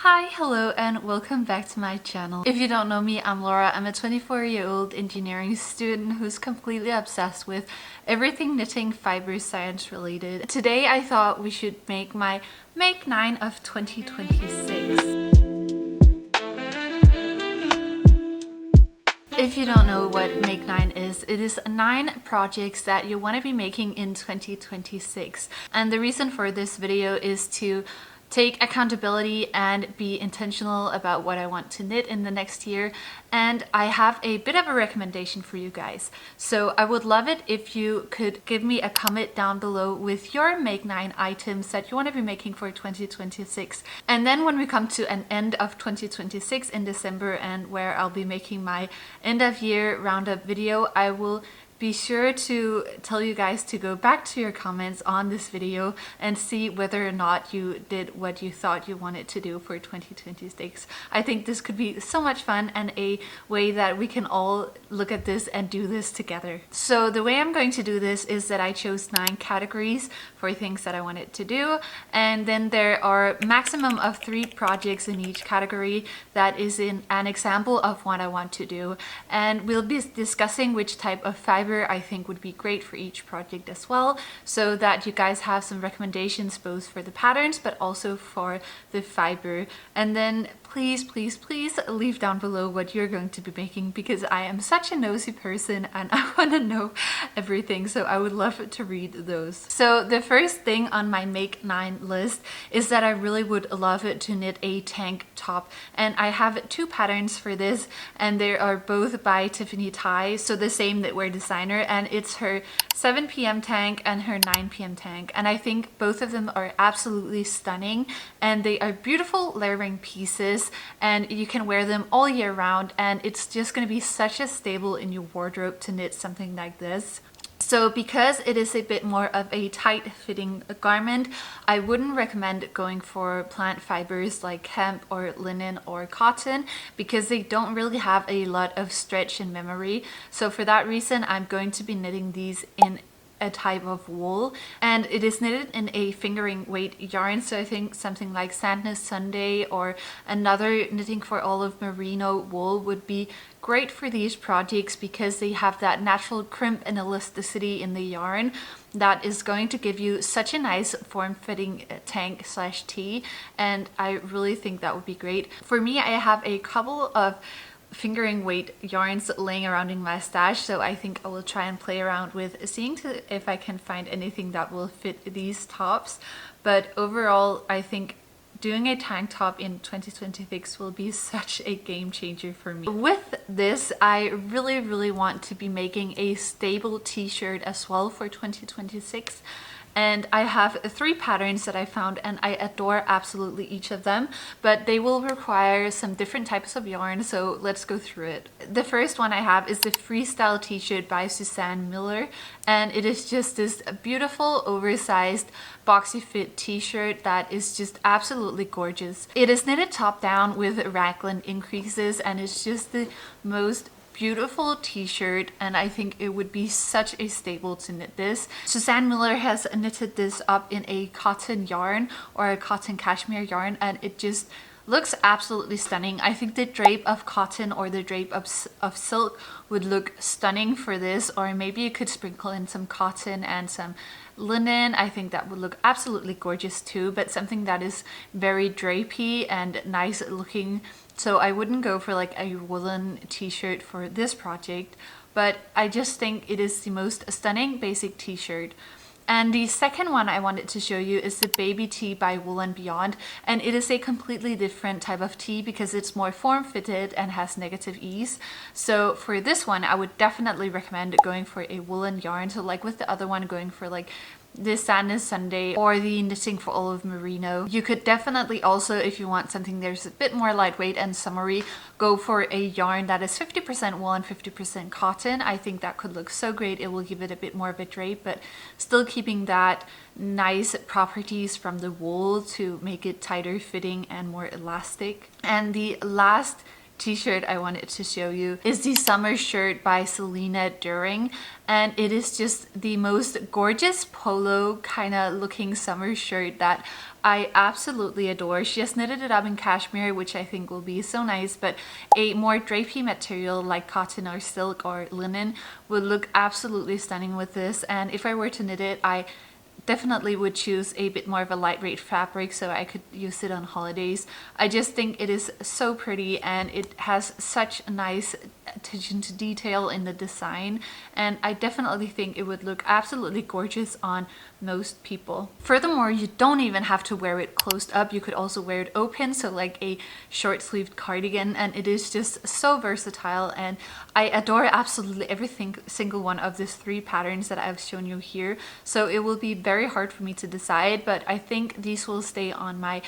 Hi, hello, and welcome back to my channel. If you don't know me, I'm Laura. I'm a 24-year-old engineering student who's completely obsessed with everything knitting, fiber, science related. Today I thought we should make my Make 9 of 2026. If you don't know what Make 9 is, it is 9 projects that you want to be making in 2026. And the reason for this video is to take accountability and be intentional about what I want to knit in the next year. And I have a bit of a recommendation for you guys. So I would love it if you could give me a comment down below with your Make 9 items that you want to be making for 2026. And then when we come to an end of 2026 in December, and where I'll be making my end of year roundup video, I will be sure to tell you guys to go back to your comments on this video and see whether or not you did what you thought you wanted to do for 2026. I think this could be so much fun and a way that we can all look at this and do this together. So the way I'm going to do this is that I chose 9 categories for things that I wanted to do, and then there are maximum of 3 projects in each category that is in an example of what I want to do, and we'll be discussing which type of fiber I think would be great for each project as well, so that you guys have some recommendations both for the patterns but also for the fiber. And then please leave down below what you're going to be making, because I am such a nosy person and I want to know everything, so I would love to read those. So the first thing on my Make 9 list is that I really would love it to knit a tank top, and I have 2 patterns for this, and they are both by Tiffany Tai, so the same knitwear designer, and it's her 7 p.m. tank and her 9 p.m. tank, and I think both of them are absolutely stunning, and they are beautiful layering pieces, and you can wear them all year round, and it's just going to be such a staple in your wardrobe to knit something like this. So because it is a bit more of a tight fitting garment, I wouldn't recommend going for plant fibers like hemp or linen or cotton, because they don't really have a lot of stretch and memory. So for that reason, I'm going to be knitting these in a type of wool, and it is knitted in a fingering weight yarn, so I think something like Sandness Sunday or another Knitting for Olive merino wool would be great for these projects, because they have that natural crimp and elasticity in the yarn that is going to give you such a nice form-fitting tank slash tee, and I really think that would be great. For me, I have a couple of fingering weight yarns laying around in my stash, so I think I will try and play around with seeing if I can find anything that will fit these tops. But overall, I think doing a tank top in 2026 will be such a game changer for me. With this, I really want to be making a stable t-shirt as well for 2026. And I have 3 patterns that I found, and I adore absolutely each of them, but they will require some different types of yarn, so let's go through it. The first one I have is the Freestyle t-shirt by Suzanne Miller, and it is just this beautiful oversized boxy fit t-shirt that is just absolutely gorgeous. It is knitted top down with raglan increases, and it's just the most beautiful t-shirt, and I think it would be such a staple to knit this. Suzanne Miller has knitted this up in a cotton yarn or a cotton cashmere yarn, and it just looks absolutely stunning. I think the drape of cotton or the drape of silk would look stunning for this, or maybe you could sprinkle in some cotton and some linen. I think that would look absolutely gorgeous too, but something that is very drapey and nice looking. So I wouldn't go for like a woolen t-shirt for this project, but I just think it is the most stunning basic t-shirt. And the second one I wanted to show you is the Baby Tee by Wool and Beyond, and it is a completely different type of tee because it's more form-fitted and has negative ease. So for this one, I would definitely recommend going for a woolen yarn, so like with the other one, going for like the Sandness Sunday or the Knitting for Olive merino. You could definitely also, if you want something there's a bit more lightweight and summery, go for a yarn that is 50% wool and 50% cotton. I think that could look so great. It will give it a bit more of a drape, but still keeping that nice properties from the wool to make it tighter fitting and more elastic. And the last t-shirt I wanted to show you is the summer shirt by Selena During, and it is just the most gorgeous polo kind of looking summer shirt that I absolutely adore. She has knitted it up in cashmere, which I think will be so nice, but a more drapey material like cotton or silk or linen would look absolutely stunning with this. And if I were to knit it, I definitely would choose a bit more of a lightweight fabric so I could use it on holidays. I just think it is so pretty, and it has such a nice attention to detail in the design, and I definitely think it would look absolutely gorgeous on most people. Furthermore, you don't even have to wear it closed up. You could also wear it open, so like a short-sleeved cardigan, and it is just so versatile, and I adore absolutely every single one of these 3 patterns that I've shown you here. So it will be very hard for me to decide, but I think these will stay on my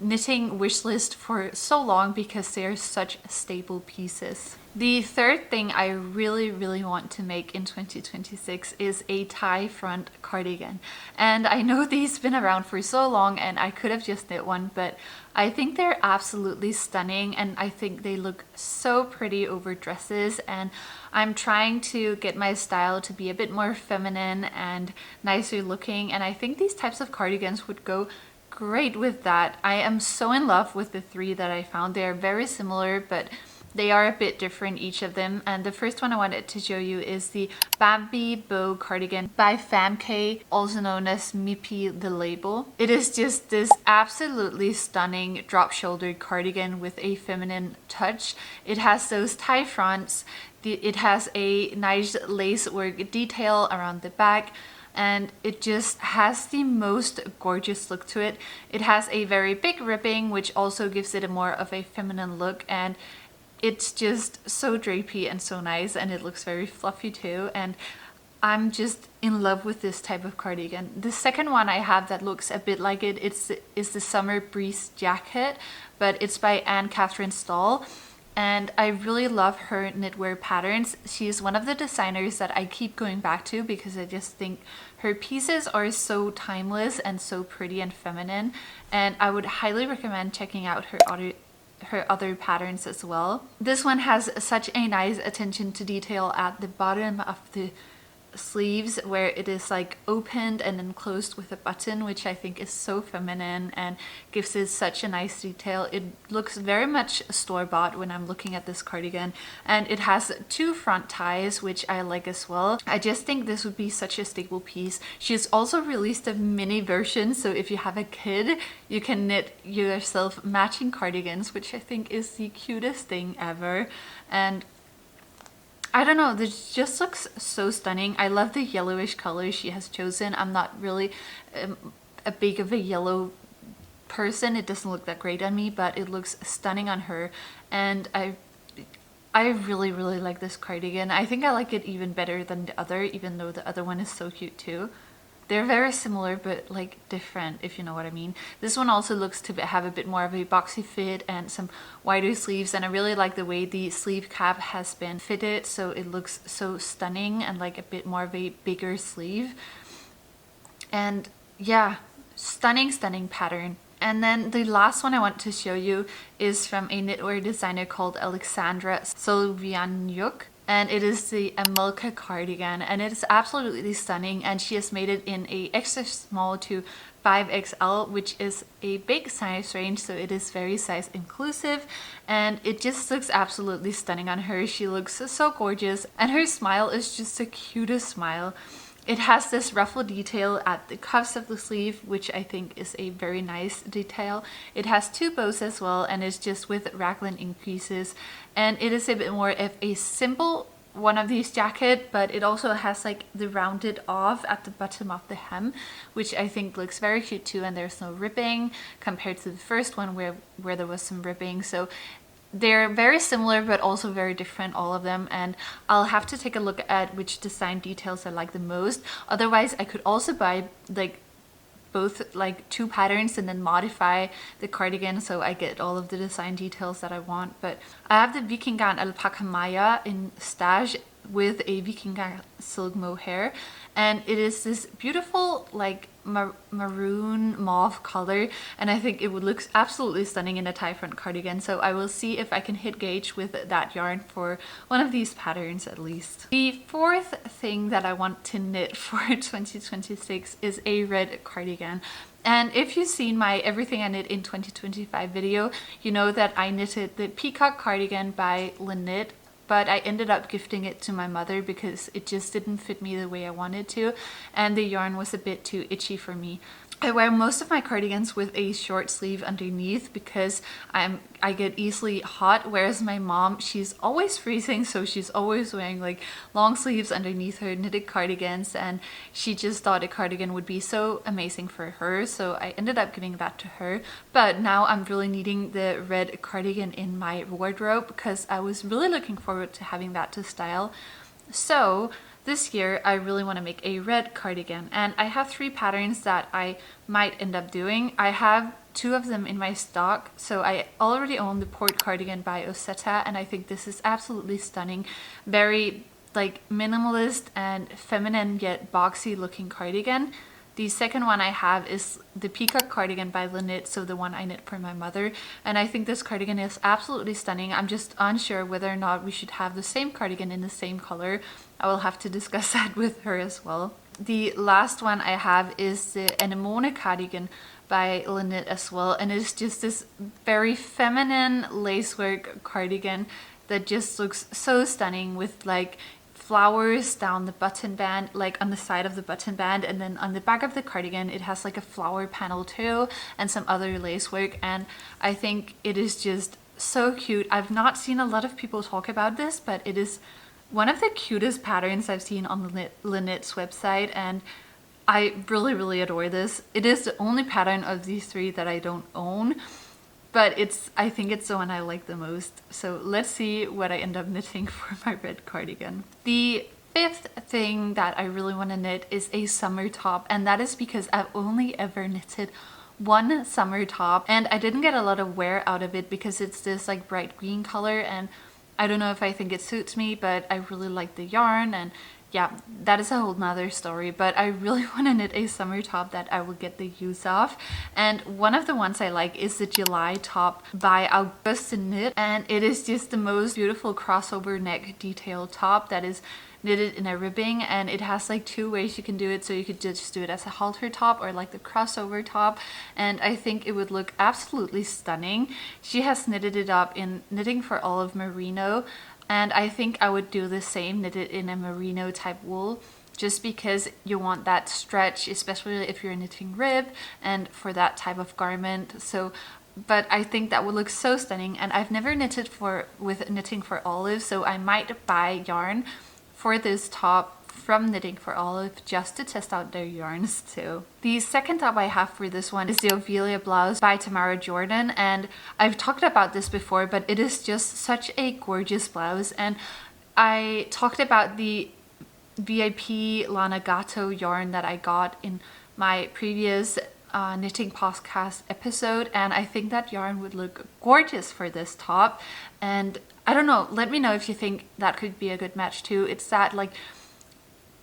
knitting wish list for so long because they are such staple pieces. The third thing I really want to make in 2026 is a tie front cardigan. And I know these have been around for so long and I could have just knit one, but I think they're absolutely stunning and I think they look so pretty over dresses, and I'm trying to get my style to be a bit more feminine and nicer looking, and I think these types of cardigans would go great with that. I am so in love with the 3 that I found. They are very similar, but they are a bit different, each of them. And the first one I wanted to show you is the Bambi Bow Cardigan by Famke, also known as Mipi the Label. It is just this absolutely stunning drop-shouldered cardigan with a feminine touch. It has those tie fronts. It has a nice lace work detail around the back, and it just has the most gorgeous look to it. It has a very big ribbing, which also gives it a more of a feminine look, and it's just so drapey and so nice, and it looks very fluffy too, and I'm just in love with this type of cardigan. The second one I have that looks a bit like it is the Summer Breeze Jacket, but it's by Anne Catherine Stahl. And I really love her knitwear patterns. She's one of the designers that I keep going back to because I just think her pieces are so timeless and so pretty and feminine. And I would highly recommend checking out her other patterns as well. This one has such a nice attention to detail at the bottom of the sleeves, where it is like opened and then closed with a button, which I think is so feminine and gives it such a nice detail. It looks very much store-bought when I'm looking at this cardigan, and it has 2 front ties, which I like as well. I just think this would be such a staple piece. She's also released a mini version, so if you have a kid, you can knit yourself matching cardigans, which I think is the cutest thing ever. And I don't know, this just looks so stunning. I love the yellowish color she has chosen. I'm not really a big of a yellow person. It doesn't look that great on me, but it looks stunning on her. And I really like this cardigan. I think I like it even better than the other, even though the other one is so cute too. They're very similar, but like different, if you know what I mean. This one also looks to have a bit more of a boxy fit and some wider sleeves, and I really like the way the sleeve cap has been fitted, so it looks so stunning and like a bit more of a bigger sleeve. And yeah, stunning pattern. And then the last one I want to show you is from a knitwear designer called Alexandra Solvianyuk. And it is the Amelka cardigan, and it is absolutely stunning, and she has made it in a extra small to 5XL, which is a big size range, so it is very size inclusive, and it just looks absolutely stunning on her. She looks so gorgeous, and her smile is just the cutest smile. It has this ruffle detail at the cuffs of the sleeve, which I think is a very nice detail. It has 2 bows as well, and it's just with raglan increases. And it is a bit more of a simple one of these jacket, but it also has like the rounded off at the bottom of the hem, which I think looks very cute too. And there's no ribbing compared to the first one where there was some ribbing. So they're very similar, but also very different, all of them. And I'll have to take a look at which design details I like the most. Otherwise, I could also buy like both like 2 patterns and then modify the cardigan so I get all of the design details that I want. But I have the Vikingan Alpaca Maya in stash with a Vikingan silk mohair, and it is this beautiful like maroon mauve color, and I think it would look absolutely stunning in a tie front cardigan. So I will see if I can hit gauge with that yarn for one of these patterns at least. The fourth thing that I want to knit for 2026 is a red cardigan. And if you've seen my Everything I Knit in 2025 video, you know that I knitted the Peacock cardigan by Knit, but I ended up gifting it to my mother because it just didn't fit me the way I wanted to, and the yarn was a bit too itchy for me. I wear most of my cardigans with a short sleeve underneath because I get easily hot, whereas my mom, she's always freezing, so she's always wearing like long sleeves underneath her knitted cardigans, and she just thought a cardigan would be so amazing for her, so I ended up giving that to her. But now I'm really needing the red cardigan in my wardrobe because I was really looking forward to having that to style. So this year I really want to make a red cardigan, and I have 3 patterns that I might end up doing. I have 2 of them in my stock, so I already own the Port cardigan by Osetta, and I think this is absolutely stunning. Very like minimalist and feminine yet boxy looking cardigan. The second one I have is the Peacock cardigan by Knit, so the one I knit for my mother, and I think this cardigan is absolutely stunning. I'm just unsure whether or not we should have the same cardigan in the same color. I will have to discuss that with her as well. The last one I have is the Anemone cardigan by Knit as well, and it's just this very feminine lacework cardigan that just looks so stunning with like flowers down the button band, like on the side of the button band, and then on the back of the cardigan it has like a flower panel too and some other lacework, and I think it is just so cute. I've not seen a lot of people talk about this, but it is one of the cutest patterns I've seen on the Knit's website, and I really adore this. It is the only pattern of these 3 that I don't own, but I think it's the one I like the most. So let's see what I end up knitting for my red cardigan. The 5th thing that I really want to knit is a summer top, and that is because I've only ever knitted one summer top, and I didn't get a lot of wear out of it because it's this like bright green color, and I don't know if I think it suits me, but I really like the yarn, and yeah, that is a whole nother story. But I really want to knit a summer top that I will get the use of, and one of the ones I like is the July top by Augusta Knit, and it is just the most beautiful crossover neck detail top that is knitted in a ribbing, and it has like 2 ways you can do it. So you could just do it as a halter top or like the crossover top, and I think it would look absolutely stunning. She has knitted it up in Knitting for Olive merino, and I think I would do the same, knit it in a merino type wool, just because you want that stretch, especially if you're knitting rib and for that type of garment. So but I think that would look so stunning, and I've never knitted with Knitting for Olive, so I might buy yarn for this top from Knitting for Olive just to test out their yarns too. The second top I have for this one is the Ophelia blouse by Tamara Jordan, and I've talked about this before, but it is just such a gorgeous blouse. And I talked about the VIP Lana Gatto yarn that I got in my previous knitting podcast episode, and I think that yarn would look gorgeous for this top. And I don't know, let me know if you think that could be a good match too. It's that like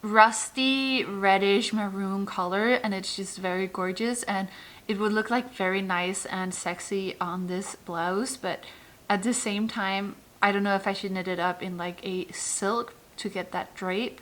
rusty reddish maroon color, and it's just very gorgeous, and it would look like very nice and sexy on this blouse. But at the same time, I don't know if I should knit it up in like a silk to get that drape.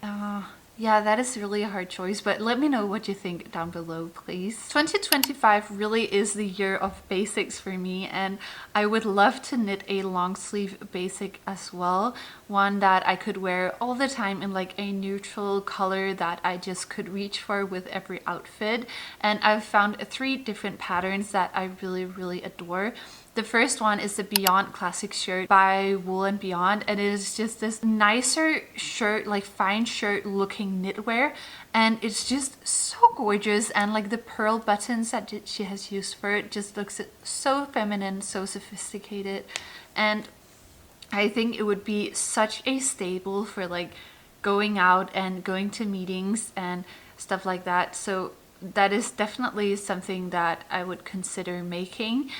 Yeah, that is really a hard choice, but let me know what you think down below, please. 2025 really is the year of basics for me, and I would love to knit a long sleeve basic as well. One that I could wear all the time in like a neutral color that I just could reach for with every outfit. And I've found 3 different patterns that I really adore. The first one is the Beyond Classic shirt by Wool & Beyond, and it is just this nicer shirt, like fine shirt looking knitwear, and it's just so gorgeous. And like the pearl buttons that she has used for it just looks so feminine, so sophisticated, and I think it would be such a staple for like going out and going to meetings and stuff like that. So that is definitely something that I would consider making.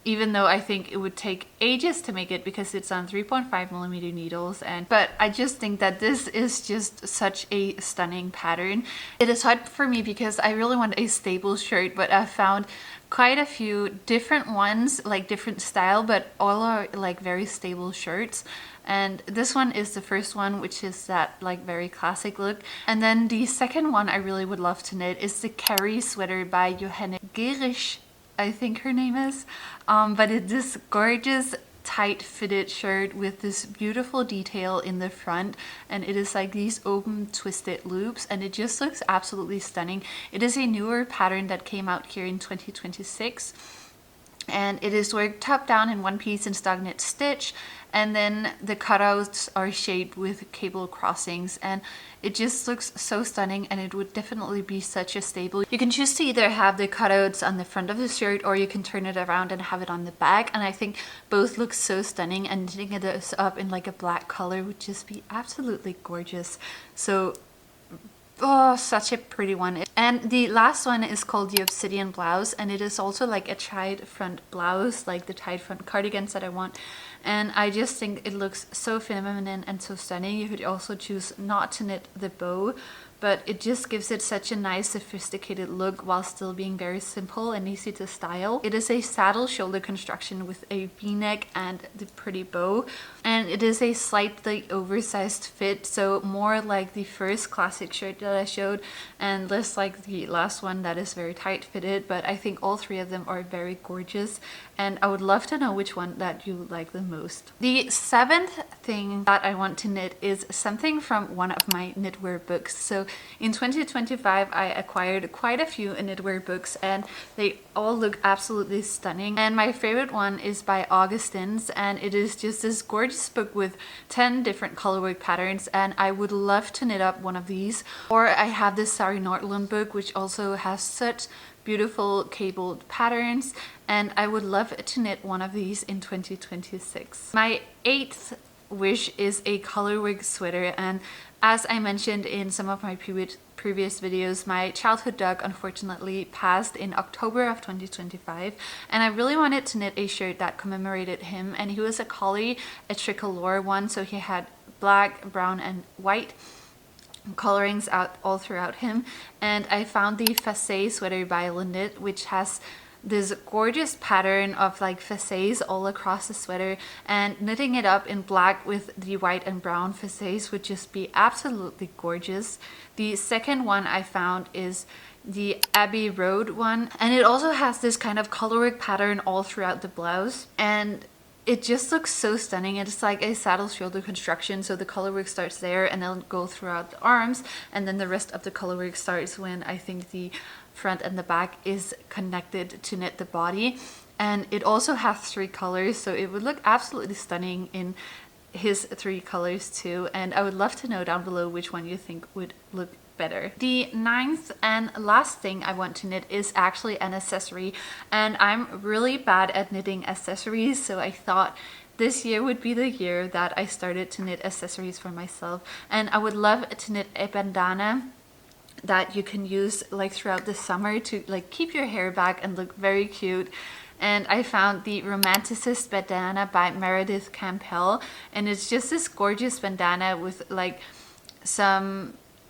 even though I think it would take ages to make it because it's on 3.5mm needles. But I just think that this is just such a stunning pattern. It is hard for me because I really want a stable shirt, but I found quite a few different ones, like different style, but all are like very stable shirts. And this one is the first one, which is that like very classic look. And then the second one I really would love to knit is the Carry sweater by Johanna Gerisch, I think her name is. But it's this gorgeous tight fitted shirt with this beautiful detail in the front, and it is like these open twisted loops, and it just looks absolutely stunning. It is a newer pattern that came out here in 2026, and it is worked top down in one piece in stog knit stitch, and then the cutouts are shaped with cable crossings, and it just looks so stunning, and it would definitely be such a staple. You can choose to either have the cutouts on the front of the shirt, or you can turn it around and have it on the back, and I think both look so stunning, and knitting it up in like a black color would just be absolutely gorgeous. So oh, such a pretty one. And the last one is called the Obsidian blouse, and it is also like a tied front blouse, like the tied front cardigans that I want. And I just think it looks so feminine and so stunning. You could also choose not to knit the bow, but it just gives it such a nice sophisticated look while still being very simple and easy to style. It is a saddle shoulder construction with a v-neck and the pretty bow, and it is a slightly oversized fit, so more like the first classic shirt that I showed and less like the last one that is very tight fitted. But I think all three of them are very gorgeous, and I would love to know which one that you like the most. The seventh thing that I want to knit is something from one of my knitwear books. So in 2025 I acquired quite a few knitwear books, and they all look absolutely stunning. And my favorite one is by Augustins, and it is just this gorgeous book with 10 different colorwork patterns, and I would love to knit up one of these. Or I have this Sari Nordlund book, which also has such beautiful cabled patterns, and I would love to knit one of these in 2026. My eighth wish is a Colorwork sweater, and as I mentioned in some of my previous videos, my childhood dog unfortunately passed in October of 2025, and I really wanted to knit a shirt that commemorated him. And he was a collie, a tricolor one, so he had black, brown and white colorings out all throughout him. And I found the Facet sweater by Knit, which has this gorgeous pattern of like facets all across the sweater, and knitting it up in black with the white and brown facets would just be absolutely gorgeous. The second one I found is the Abbey Road one, and it also has this kind of colorwork pattern all throughout the blouse, and it just looks so stunning. It's like a saddle shoulder construction, so the colorwork starts there and then go throughout the arms, and then the rest of the colorwork starts when I think the front and the back is connected to knit the body. And it also has 3 colors, so it would look absolutely stunning in his 3 colors too. And I would love to know down below which one you think would look better. The 9th and last thing I want to knit is actually an accessory, and I'm really bad at knitting accessories, so I thought this year would be the year that I started to knit accessories for myself. And I would love to knit a bandana that you can use like throughout the summer to like keep your hair back and look very cute. And I found the Romanticist bandana by Meredith Campbell, and it's just this gorgeous bandana with like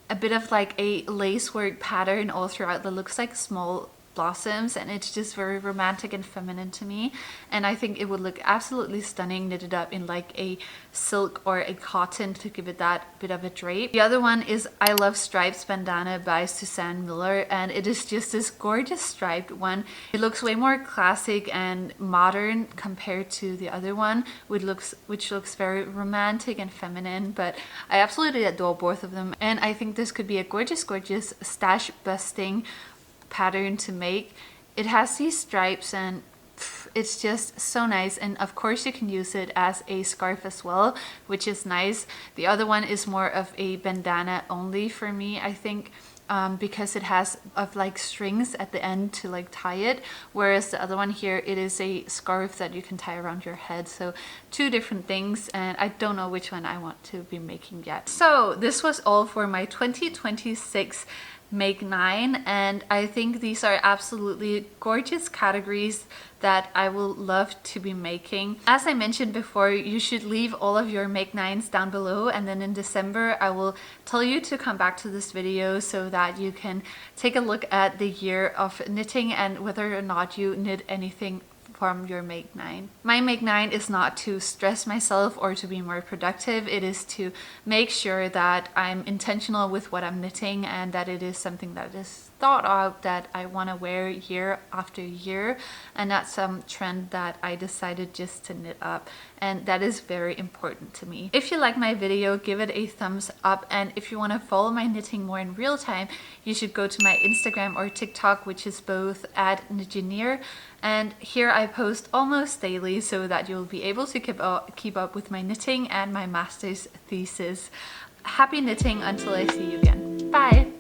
a bit of like a lacework pattern all throughout that looks like small blossoms, and it's just very romantic and feminine to me, and I think it would look absolutely stunning knitted up in like a silk or a cotton to give it that bit of a drape. The other one is I Love Stripes bandana by Suzanne Miller, and it is just this gorgeous striped one. It looks way more classic and modern compared to the other one, which looks very romantic and feminine, but I absolutely adore both of them, and I think this could be a gorgeous stash busting pattern to make. It has these stripes and it's just so nice, and of course you can use it as a scarf as well, which is nice. The other one is more of a bandana only for me, I think, because it has like strings at the end to like tie it, whereas the other one here, it is a scarf that you can tie around your head. So 2 different things, and I don't know which one I want to be making yet. So this was all for my 2026 Make 9, and I think these are absolutely gorgeous categories that I will love to be making. As I mentioned before, you should leave all of your Make 9s down below, and then in December I will tell you to come back to this video so that you can take a look at the year of knitting and whether or not you knit anything from your Make 9. My Make 9 is not to stress myself or to be more productive. It is to make sure that I'm intentional with what I'm knitting and that it is something that is thought out that I want to wear year after year, and not some trend that I decided just to knit up, and that is very important to me. If you like my video, give it a thumbs up, and if you want to follow my knitting more in real time, you should go to my Instagram or TikTok, which is both at Knitgineer, and here I post almost daily so that you'll be able to keep up with my knitting and my master's thesis. Happy knitting until I see you again. Bye!